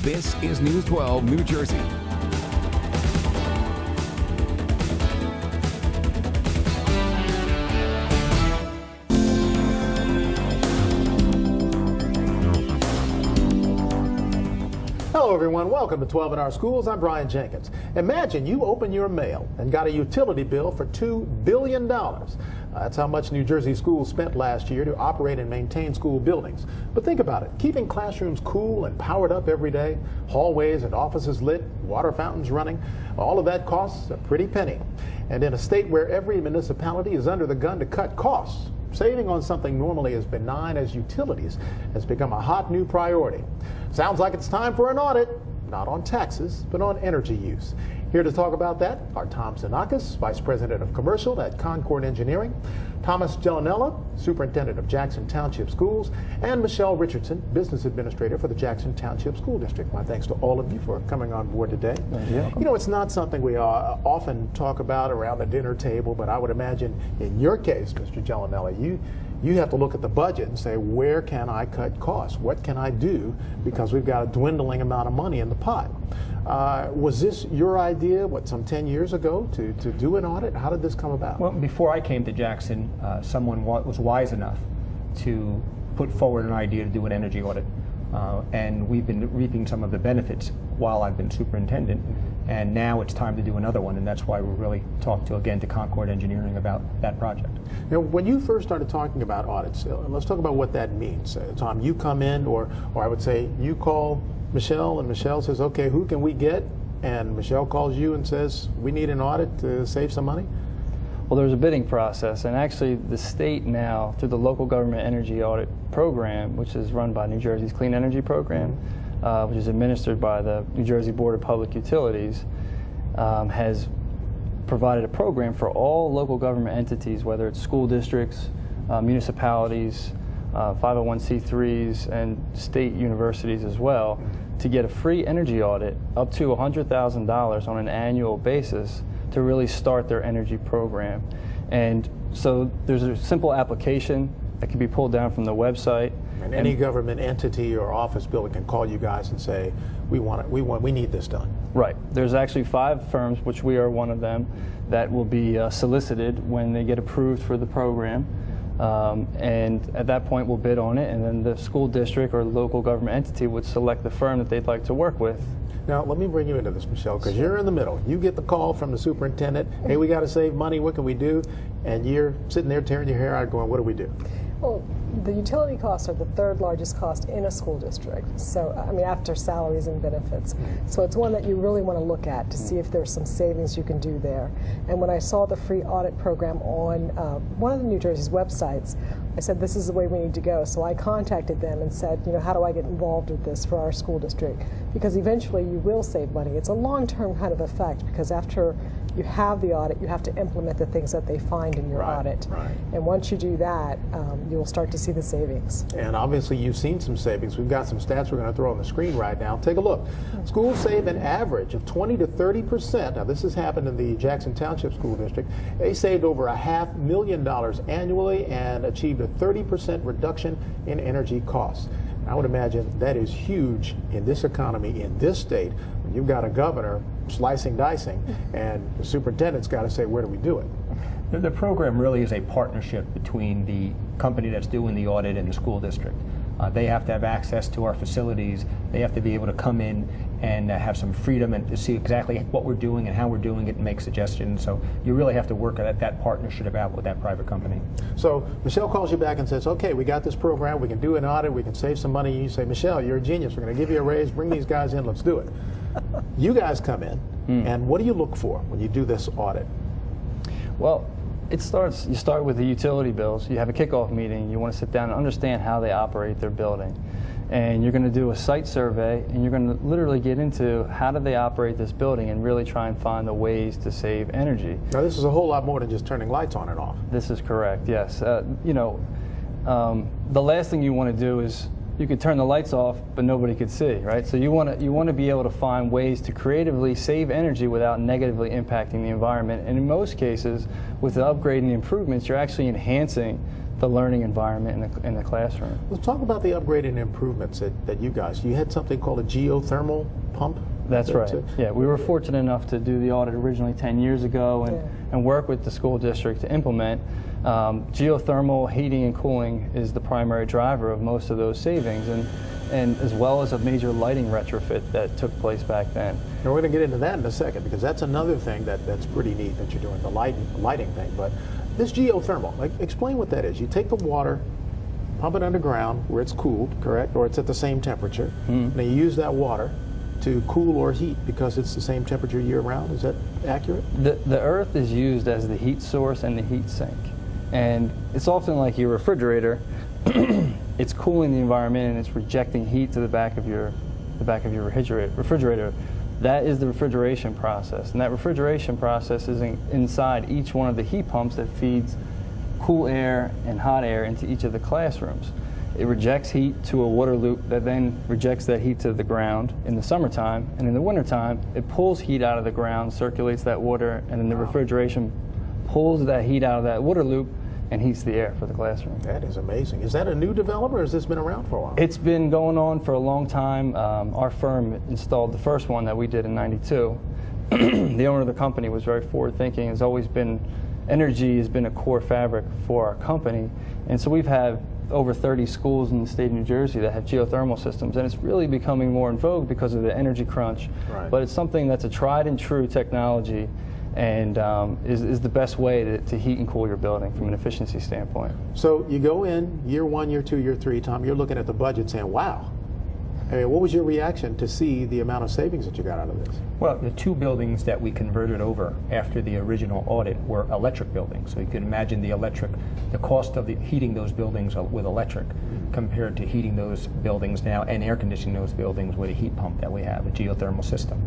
This is News 12 New Jersey. Hello everyone, welcome to 12 in Our Schools. I'm Brian Jenkins. Imagine you open your mail and got a utility bill for $2 billion. That's how much New Jersey schools spent last year to operate and maintain school buildings. But think about it, keeping classrooms cool and powered up every day, hallways and offices lit, water fountains running, all of that costs a pretty penny. And in a state where every municipality is under the gun to cut costs, saving on something normally as benign as utilities has become a hot new priority. Sounds like it's time for an audit, not on taxes, but on energy use. Here to talk about that are Tom Xenakis, Vice President of Commercial at Concord Engineering, Thomas Gellinella, Superintendent of Jackson Township Schools, and Michelle Richardson, Business Administrator for the Jackson Township School District. My thanks to all of you for coming on board today. You know, it's not something we often talk about around the dinner table, but I would imagine in your case, Mr. Gellinella, you have to look at the budget and say, where can I cut costs? What can I do? Because we've got a dwindling amount of money in the pot. Was this your idea, some 10 years ago, to do an audit? How did this come about? Well, before I came to Jackson, someone was wise enough to put forward an idea to do an energy audit. And we've been reaping some of the benefits while I've been superintendent. And now it's time to do another one, and that's why we're really talking to Concord Engineering about that project. Now, when you first started talking about audits, let's talk about what that means. Tom, you come in, or I would say you call Michelle, and Michelle says, okay, who can we get? And Michelle calls you and says, we need an audit to save some money? Well, there's a bidding process, and actually the state now, through the Local Government Energy Audit Program, which is run by New Jersey's Clean Energy Program, which is administered by the New Jersey Board of Public Utilities, has provided a program for all local government entities, whether it's school districts, municipalities, 501c3s, and state universities as well, to get a free energy audit up to $100,000 on an annual basis to really start their energy program. And so there's a simple application that can be pulled down from the website. And any government entity or office building can call you guys and say, we need this done. Right. There's actually 5 firms, which we are one of them, that will be solicited when they get approved for the program. And at that point we'll bid on it, and then the school district or local government entity would select the firm that they'd like to work with. Now, let me bring you into this, Michelle, because you're in the middle. You get the call from the superintendent, hey, we got to save money, what can we do? And you're sitting there tearing your hair out going, what do we do? Well, the utility costs are the 3rd largest cost in a school district. So, I mean, after salaries and benefits. So it's one that you really want to look at to see if there's some savings you can do there. And when I saw the free audit program on one of the New Jersey's websites, I said, this is the way we need to go. So I contacted them and said, you know, how do I get involved with this for our school district? Because eventually you will save money. It's a long-term kind of effect, because after you have the audit, you have to implement the things that they find in your audit. And once you do that, you will start to see the savings. And obviously you've seen some savings. We've got some stats we're going to throw on the screen right now. Take a look. Schools save an average of 20 to 30%. Now, this has happened in the Jackson Township School District. They saved over $500,000 annually and achieved a 30% reduction in energy costs. I would imagine that is huge in this economy, in this state, when you've got a governor slicing, dicing, and the superintendent's got to say, where do we do it? The program really is a partnership between the company that's doing the audit and the school district. They have to have access to our facilities. They have to be able to come in and have some freedom and to see exactly what we're doing and how we're doing it and make suggestions. So you really have to work at that partnership out with that private company. So Michelle calls you back and says, okay, we got this program, we can do an audit, we can save some money. You say, Michelle, you're a genius, we're going to give you a raise, bring these guys in, let's do it. You guys come in, and what do you look for when you do this audit? Well, you start with the utility bills. You have a kickoff meeting. You want to sit down and understand how they operate their building. And you're going to do a site survey, and you're going to literally get into how do they operate this building and really try and find the ways to save energy. Now, this is a whole lot more than just turning lights on and off. This is correct, yes. You know, the last thing you want to do is you could turn the lights off, but nobody could see, right? So you want to be able to find ways to creatively save energy without negatively impacting the environment. And in most cases, with the upgrade and the improvements, you're actually enhancing the learning environment in the classroom. Let's talk about the upgrade and improvements that you guys. You had something called a geothermal pump? That's right. Yeah, we were fortunate enough to do the audit originally 10 years ago and work with the school district to implement. Geothermal heating and cooling is the primary driver of most of those savings, and as well as a major lighting retrofit that took place back then. And we're going to get into that in a second, because that's another thing that's pretty neat that you're doing, the lighting thing. But this geothermal, explain what that is. You take the water, pump it underground where it's cooled, correct? Or it's at the same temperature. And then you use that water to cool or heat because it's the same temperature year round. Is that accurate? The earth is used as the heat source and the heat sink. And it's often like your refrigerator. It's cooling the environment and it's rejecting heat to the back of your refrigerator. That is the refrigeration process. And that refrigeration process is inside each one of the heat pumps that feeds cool air and hot air into each of the classrooms. It rejects heat to a water loop that then rejects that heat to the ground in the summertime, and in the wintertime it pulls heat out of the ground, circulates that water, and then the refrigeration pulls that heat out of that water loop and heats the air for the classroom. That is amazing. Is that a new development, or has this been around for a while? It's been going on for a long time. Our firm installed the first one that we did in '92. The owner of the company was very forward-thinking. Energy has been a core fabric for our company, and so we've had over 30 schools in the state of New Jersey that have geothermal systems, and it's really becoming more in vogue because of the energy crunch. Right. But it's something that's a tried and true technology, and is the best way to heat and cool your building from an efficiency standpoint. So you go in year 1, year 2, year 3, Tom, you're looking at the budget saying, wow. I mean, what was your reaction to see the amount of savings that you got out of this? Well, the two buildings that we converted over after the original audit were electric buildings. So you can imagine the cost of heating those buildings with electric compared to heating those buildings now and air conditioning those buildings with a heat pump that we have, a geothermal system.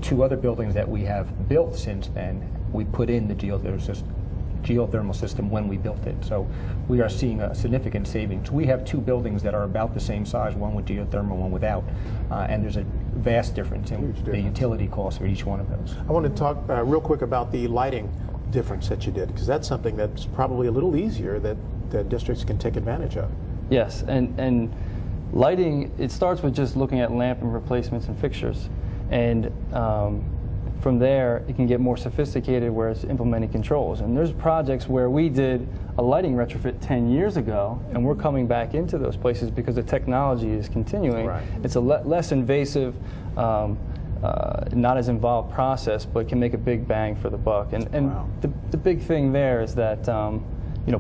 Two other buildings that we have built since then, we put in the geothermal system when we built it. So we are seeing a significant savings. We have two buildings that are about the same size, one with geothermal, one without, and there's a vast difference in the utility costs for each one of those. I want to talk real quick about the lighting difference that you did, because that's something that's probably a little easier that districts can take advantage of. Yes, and lighting, it starts with just looking at lamp and replacements and fixtures, and from there it can get more sophisticated where it's implementing controls. And there's projects where we did a lighting retrofit 10 years ago, and we're coming back into those places because the technology is continuing. Right. It's a less invasive, not as involved process, but can make a big bang for the buck. And Wow. the big thing there is that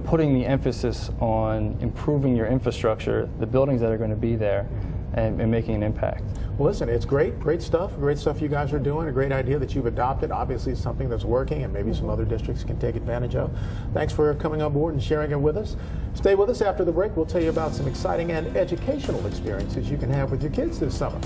putting the emphasis on improving your infrastructure, the buildings that are going to be there, and making an impact. Well, listen, it's great stuff you guys are doing, a great idea that you've adopted. Obviously, it's something that's working and maybe some other districts can take advantage of. Thanks for coming on board and sharing it with us. Stay with us after the break. We'll tell you about some exciting and educational experiences you can have with your kids this summer.